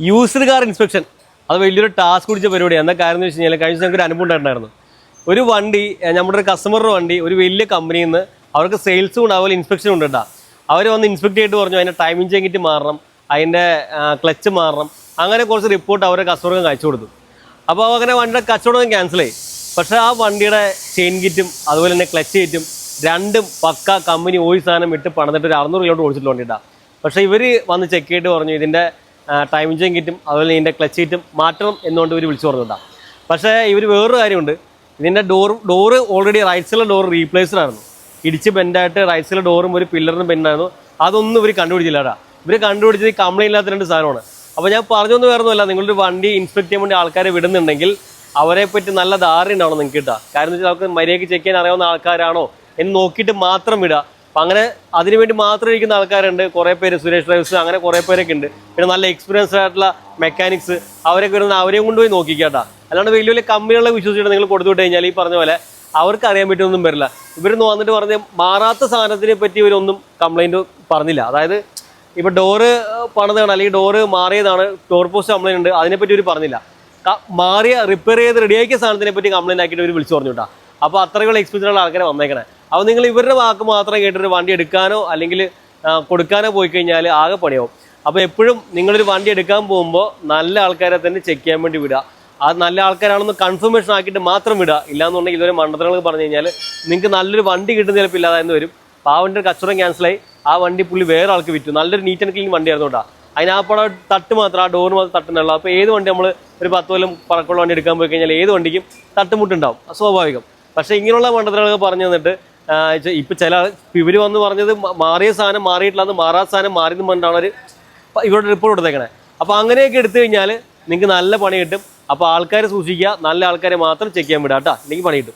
Used car inspection അത് വലിയൊരു task പിടിച്ച പരിപാടിയാണ്. എന്താ കാര്യം എന്ന് വെച്ച് കഴിഞ്ഞാൽ കഴിഞ്ഞ ദിവസം ഞങ്ങൾക്ക് ഒരു അനുഭവം ഉണ്ടായിരുന്നു. ഒരു വണ്ടി, നമ്മുടെ ഒരു കസ്റ്റമറുടെ വണ്ടി ഒരു വലിയ കമ്പനിയിൽ നിന്ന് അവർക്ക് സെയിൽസും ഉണ്ട്, അതുപോലെ ഇൻസ്പെക്ഷനും ഉണ്ട് കേട്ടോ. അവർ വന്ന് ഇൻസ്പെക്ട് ചെയ്തിട്ട് പറഞ്ഞു അതിൻ്റെ ടൈമിംഗ് ചെക്കിറ്റ് മാറണം, അതിൻ്റെ ക്ലച്ച് മാറണം, അങ്ങനെ കുറച്ച് റിപ്പോർട്ട് അവരുടെ കസ്റ്റമർക്ക് അയച്ചു കൊടുത്തു. അപ്പോൾ അങ്ങനെ വണ്ടിയുടെ കച്ചവടം ക്യാൻസലായി. പക്ഷേ ആ വണ്ടിയുടെ ചെയിൻ കിറ്റും അതുപോലെ തന്നെ ക്ലച്ച് കിറ്റും രണ്ടും പക്ക കമ്പനി ഓയിൽ സാധനം ഇട്ട് പണിതിട്ട് ഒരു 600 കിലോമീറ്റർ ഓടിച്ചിട്ട് വേണ്ടിയിട്ടാണ്. പക്ഷേ ഇവർ വന്ന് ചെക്ക് ചെയ്തിട്ട് പറഞ്ഞു ഇതിൻ്റെ ടൈമിംഗ് ചെയിൻ കിറ്റും അതുപോലെ ഇതിൻ്റെ ക്ലച്ച് കിറ്റും മാറ്റണം എന്നുകൊണ്ട് ഇവർ വിളിച്ചു പറഞ്ഞിട്ടാണ്. പക്ഷേ ഇവർ വേറൊരു കാര്യമുണ്ട്, ഇതിൻ്റെ ഡോറ് ഓൾറെഡി റൈറ്റ് സൈഡിലെ ഡോർ റീപ്ലേസ്ഡ് ആയിരുന്നു. ഇടിച്ച് ബെൻഡായിട്ട് റൈറ്റ് സൈഡിലെ ഡോറും ഒരു പില്ലറിനും ബെൻഡായിരുന്നു. അതൊന്നും ഇവർ കണ്ടുപിടിച്ചില്ലാടാ. ഇവർ കണ്ടുപിടിച്ചത് ഈ കംപ്ലൈൻറ്റ് ഇല്ലാത്ത 2 സാധനമാണ്. അപ്പോൾ ഞാൻ പറഞ്ഞൊന്നും വേറൊന്നുമല്ല, നിങ്ങളൊരു വണ്ടി ഇൻസ്പെക്ട് ചെയ്യാൻ വേണ്ടി ആൾക്കാരെ വിടുന്നുണ്ടെങ്കിൽ അവരെ പറ്റി നല്ല ധാരണ ഉണ്ടാവണം നിങ്ങൾക്ക് കിട്ടുക. കാരണം എന്ന് വെച്ചാൽ അവർക്ക് മര്യാദയ്ക്ക് ചെക്ക് ചെയ്യാൻ അറിയാവുന്ന ആൾക്കാരാണോ എന്ന് നോക്കിയിട്ട് മാത്രം വിടുക. അപ്പം അങ്ങനെ അതിനുവേണ്ടി മാത്രം ഇരിക്കുന്ന ആൾക്കാരുണ്ട്, കുറേ പേര് സുരേഷ് ഡ്രൈവേഴ്സ് അങ്ങനെ കുറേ പേരൊക്കെ ഉണ്ട്. പിന്നെ നല്ല എക്സ്പീരിയൻസ്ഡ് ആയിട്ടുള്ള മെക്കാനിക്സ് അവരൊക്കെ വരുന്ന അവരെയും കൊണ്ടുപോയി നോക്കിക്കാട്ടാ. അല്ലാണ്ട് വലിയ വലിയ കമ്പനികളെ വിശ്വസിച്ചിട്ട് നിങ്ങൾ കൊടുത്തു വിട്ട് കഴിഞ്ഞാൽ ഈ പറഞ്ഞ പോലെ അവർക്ക് അറിയാൻ പറ്റുമൊന്നും വരില്ല. ഇവരൊന്നും വന്നിട്ട് പറഞ്ഞ് മാറാത്ത സാധനത്തിനെ പറ്റി ഇവരൊന്നും കംപ്ലൈൻറ്റ് പറഞ്ഞില്ല. അതായത് ഇപ്പോൾ ഡോറ് പണിതാണ് അല്ലെങ്കിൽ ഡോറ് മാറിയതാണ്, ഡോർ പോസ്റ്റ് കംപ്ലൈൻറ്റ് ഉണ്ട്, അതിനെപ്പറ്റി ഇവർ പറഞ്ഞില്ല. മാറിയ റിപ്പയർ ചെയ്ത് റെഡിയാക്കിയ സാധനത്തിനെ പറ്റി കംപ്ലൈൻറ്റ് ആക്കിയിട്ട് ഇവർ വിളിച്ചു പറഞ്ഞു കേട്ടോ. അപ്പോൾ അത്രയുള്ള എക്സ്പീരിയൻസുള്ള ആൾക്കാരെ വന്നേക്കണേ. അപ്പോൾ നിങ്ങൾ ഇവരുടെ വാക്ക് മാത്രം കേട്ടിട്ട് വണ്ടി എടുക്കാനോ അല്ലെങ്കിൽ കൊടുക്കാനോ പോയി കഴിഞ്ഞാൽ ആകെ പണിയാവും. അപ്പോൾ എപ്പോഴും നിങ്ങളൊരു വണ്ടി എടുക്കാൻ പോകുമ്പോൾ നല്ല ആൾക്കാരെ തന്നെ ചെക്ക് ചെയ്യാൻ വേണ്ടി വിടുക. അത് നല്ല ആൾക്കാരാണെന്ന് കൺഫർമേഷൻ ആക്കിയിട്ട് മാത്രം വിടുക. ഇല്ലാന്നുണ്ടെങ്കിൽ ഇതുവരെ മണ്ടത്തരങ്ങൾ പറഞ്ഞു കഴിഞ്ഞാൽ നിങ്ങൾക്ക് നല്ലൊരു വണ്ടി കിട്ടുന്ന ചിലപ്പോൾ ഇല്ലാതായെന്ന് വരും. അപ്പോൾ ആ വണ്ടിയുടെ കച്ചവടം ക്യാൻസലായി, ആ വണ്ടി പുള്ളി വേറെ ആൾക്ക് വിറ്റു. നല്ലൊരു നീറ്റ് ആൻഡ് ക്ലീൻ വണ്ടിയായിരുന്നു കേട്ടോ. അതിനാപ്പടെ തട്ട് മാത്രം, ആ ഡോർ മാത്രം തട്ടുന്നുള്ളൂ. അപ്പോൾ ഏത് വണ്ടി നമ്മൾ ഒരു 10 കൊല്ലം പഴക്കമുള്ള വണ്ടി എടുക്കാൻ പോയി കഴിഞ്ഞാൽ ഏത് വണ്ടിക്കും തട്ടുമുട്ടുണ്ടാവും, സ്വാഭാവികം. പക്ഷേ ഇങ്ങനെയുള്ള മണ്ടത്തരങ്ങളൊക്കെ പറഞ്ഞു തന്നിട്ട് ഇപ്പം ചില ഇവർ വന്ന് പറഞ്ഞത് മാറിയ സാധനം മാറിയിട്ടില്ലാന്ന്, മാറാത്ത സാധനം മാറിയെന്ന് പറഞ്ഞിട്ടാണ് അവർ ഇവരുടെ റിപ്പോർട്ട് കൊടുത്തേക്കണേ. അപ്പോൾ അങ്ങനെയൊക്കെ എടുത്തു കഴിഞ്ഞാൽ നിങ്ങൾക്ക് നല്ല പണി കിട്ടും. അപ്പോൾ ആൾക്കാരെ സൂക്ഷിക്കുക, നല്ല ആൾക്കാരെ മാത്രം ചെക്ക് ചെയ്യാൻ വിടാം കേട്ടോ, അല്ലെങ്കിൽ പണി കിട്ടും.